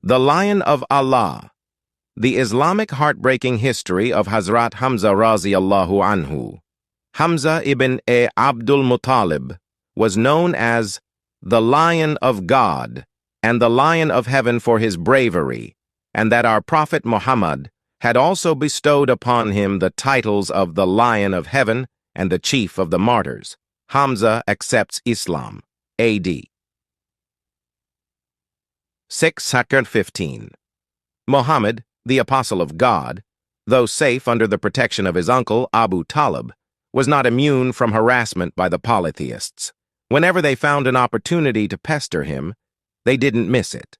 The Lion of Allah. The Islamic heartbreaking history of Hazrat Hamza radiallahu anhu. Hamza ibn Abdul Muttalib was known as the Lion of God and the Lion of Heaven for his bravery, and that our Prophet Muhammad had also bestowed upon him the titles of the Lion of Heaven and the Chief of the Martyrs. Hamza accepts Islam. A.D. 615. Muhammad, the Apostle of God, though safe under the protection of his uncle Abu Talib, was not immune from harassment by the polytheists. Whenever they found an opportunity to pester him, they didn't miss it.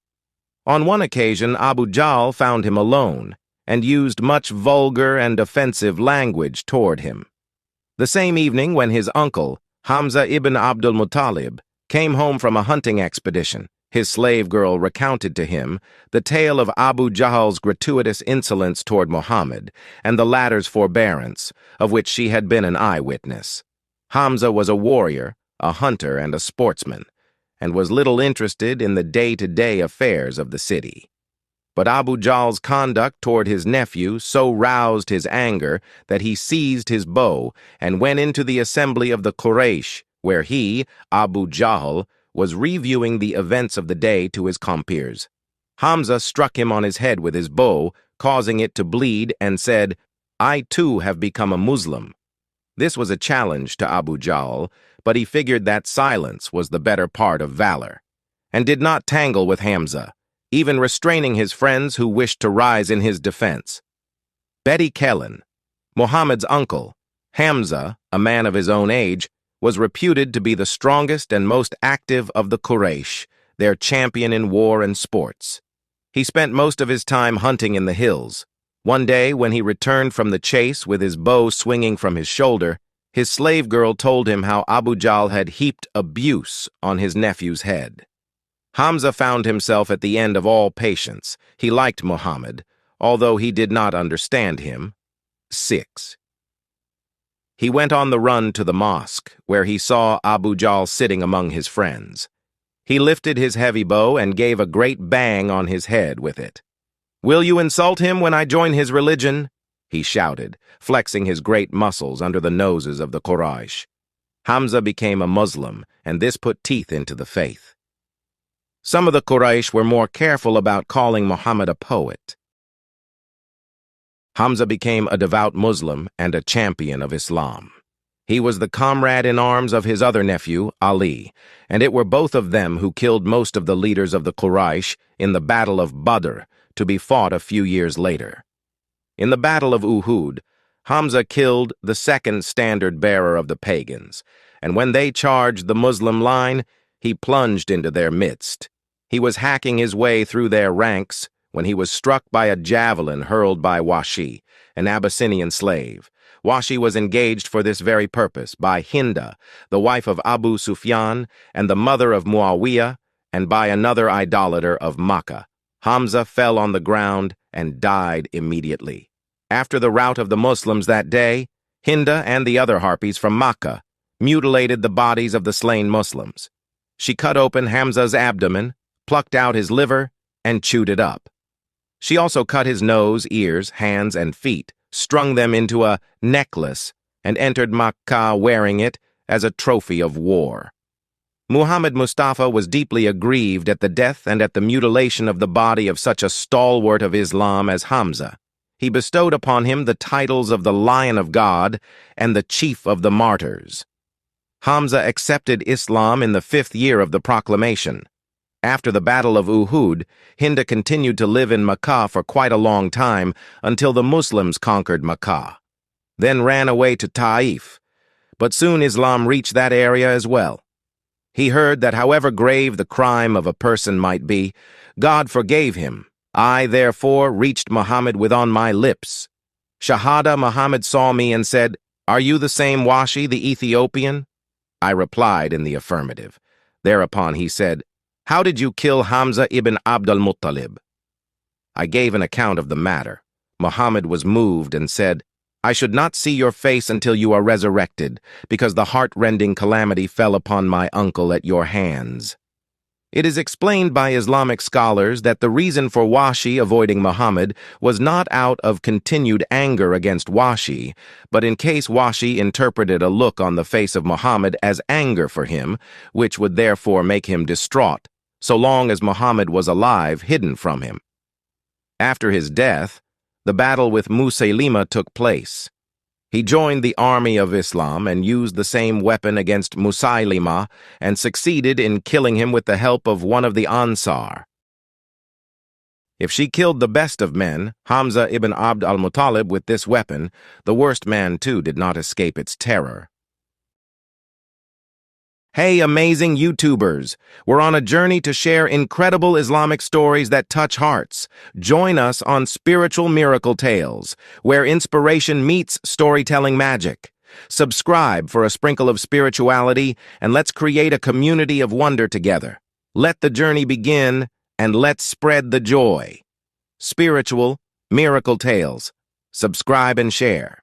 On one occasion, Abu Jahl found him alone and used much vulgar and offensive language toward him. The same evening, when his uncle, Hamza ibn Abdul Muttalib, came home from a hunting expedition, his slave girl recounted to him the tale of Abu Jahl's gratuitous insolence toward Muhammad and the latter's forbearance, of which she had been an eyewitness. Hamza was a warrior, a hunter, and a sportsman, and was little interested in the day-to-day affairs of the city. But Abu Jahl's conduct toward his nephew so roused his anger that he seized his bow and went into the assembly of the Quraysh, where he, Abu Jahl, was reviewing the events of the day to his compeers. Hamza struck him on his head with his bow, causing it to bleed, and said, "I too have become a Muslim." This was a challenge to Abu Jahl, but he figured that silence was the better part of valor, and did not tangle with Hamza, even restraining his friends who wished to rise in his defense. Betty Kellen, Muhammad's uncle, Hamza, a man of his own age, was reputed to be the strongest and most active of the Quraysh, their champion in war and sports. He spent most of his time hunting in the hills. One day, when he returned from the chase with his bow swinging from his shoulder, his slave girl told him how Abu Jahl had heaped abuse on his nephew's head. Hamza found himself at the end of all patience. He liked Muhammad, although he did not understand him. 6. He went on the run to the mosque, where he saw Abu Jahl sitting among his friends. He lifted his heavy bow and gave a great bang on his head with it. "Will you insult him when I join his religion?" he shouted, flexing his great muscles under the noses of the Quraysh. Hamza became a Muslim, and this put teeth into the faith. Some of the Quraysh were more careful about calling Muhammad a poet. Hamza became a devout Muslim and a champion of Islam. He was the comrade in arms of his other nephew, Ali, and it were both of them who killed most of the leaders of the Quraysh in the Battle of Badr, to be fought a few years later. In the Battle of Uhud, Hamza killed the second standard-bearer of the pagans, and when they charged the Muslim line, he plunged into their midst. He was hacking his way through their ranks when he was struck by a javelin hurled by Washi, an Abyssinian slave. Washi was engaged for this very purpose by Hinda, the wife of Abu Sufyan and the mother of Muawiyah, and by another idolater of Makkah. Hamza fell on the ground and died immediately. After the rout of the Muslims that day, Hinda and the other harpies from Makkah mutilated the bodies of the slain Muslims. She cut open Hamza's abdomen, plucked out his liver, and chewed it up. She also cut his nose, ears, hands, and feet, strung them into a necklace, and entered Makkah wearing it as a trophy of war. Muhammad Mustafa was deeply aggrieved at the death and at the mutilation of the body of such a stalwart of Islam as Hamza. He bestowed upon him the titles of the Lion of God and the Chief of the Martyrs. Hamza accepted Islam in the 5th year of the proclamation. After the Battle of Uhud, Hinda continued to live in Makkah for quite a long time until the Muslims conquered Makkah, then ran away to Taif, but soon Islam reached that area as well. He heard that however grave the crime of a person might be, God forgave him. I, therefore, reached Muhammad with on my lips. Shahada, Muhammad saw me and said, "Are you the same Washi, the Ethiopian?" I replied in the affirmative. Thereupon he said, "How did you kill Hamza ibn Abdul Muttalib?" I gave an account of the matter. Muhammad was moved and said, "I should not see your face until you are resurrected, because the heart-rending calamity fell upon my uncle at your hands." It is explained by Islamic scholars that the reason for Wahshi avoiding Muhammad was not out of continued anger against Wahshi, but in case Wahshi interpreted a look on the face of Muhammad as anger for him, which would therefore make him distraught, so long as Muhammad was alive, hidden from him. After his death, the battle with Musaylima took place. He joined the army of Islam and used the same weapon against Musaylima and succeeded in killing him with the help of one of the Ansar. If she killed the best of men, Hamza ibn Abd al-Muttalib, with this weapon, the worst man too did not escape its terror. Hey, amazing YouTubers! We're on a journey to share incredible Islamic stories that touch hearts. Join us on Spiritual Miracle Tales, where inspiration meets storytelling magic. Subscribe for a sprinkle of spirituality, and let's create a community of wonder together. Let the journey begin, and let's spread the joy. Spiritual Miracle Tales. Subscribe and share.